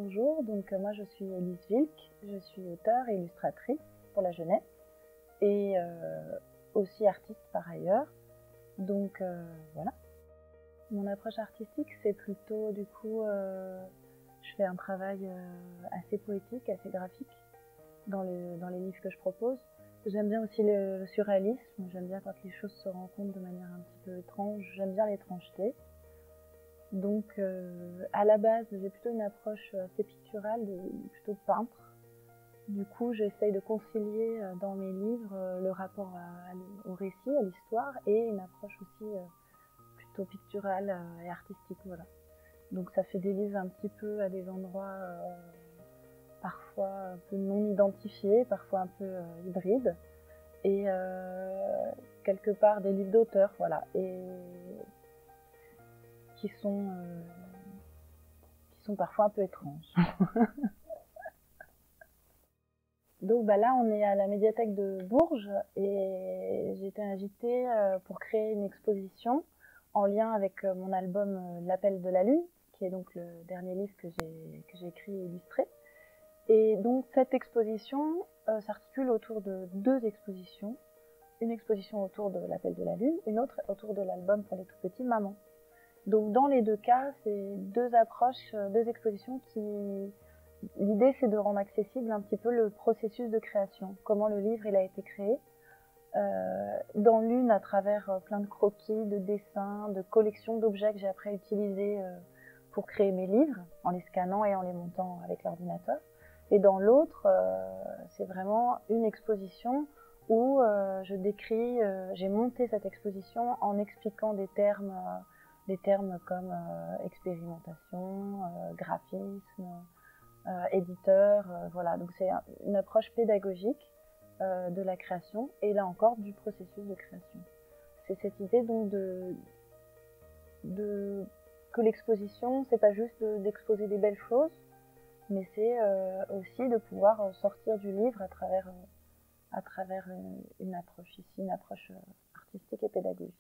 Bonjour, donc moi je suis Elise Wilk, je suis auteure et illustratrice pour la jeunesse et aussi artiste par ailleurs. Donc voilà. Mon approche artistique, c'est plutôt du coup, je fais un travail assez poétique, assez graphique dans les livres que je propose. J'aime bien aussi le surréalisme, j'aime bien quand les choses se rencontrent de manière un petit peu étrange, j'aime bien l'étrangeté. Donc à la base, j'ai plutôt une approche assez picturale, plutôt peintre. Du coup, j'essaye de concilier dans mes livres le rapport au récit, à l'histoire, et une approche aussi plutôt picturale et artistique. Voilà. Donc ça fait des livres un petit peu à des endroits parfois un peu non identifiés, parfois un peu hybrides, et quelque part des livres d'auteur, voilà, et qui sont parfois un peu étranges. Donc là, on est à la médiathèque de Bourges et j'ai été invitée pour créer une exposition en lien avec mon album L'Appel de la Lune, qui est donc le dernier livre que j'ai écrit et illustré. Et donc cette exposition s'articule autour de deux expositions. Une exposition autour de L'Appel de la Lune, une autre autour de l'album pour les tout petits, Maman. Donc dans les deux cas, c'est deux approches, deux expositions qui... L'idée, c'est de rendre accessible un petit peu le processus de création, comment le livre il a été créé. Dans l'une, à travers plein de croquis, de dessins, de collections d'objets que j'ai après utilisés pour créer mes livres, en les scannant et en les montant avec l'ordinateur. Et dans l'autre, c'est vraiment une exposition où je décris, j'ai monté cette exposition en expliquant des termes comme expérimentation, graphisme, éditeur, voilà. Donc c'est une approche pédagogique de la création et là encore du processus de création. C'est cette idée donc que l'exposition, c'est pas juste d'exposer des belles choses, mais c'est aussi de pouvoir sortir du livre à travers une approche ici, une approche artistique et pédagogique.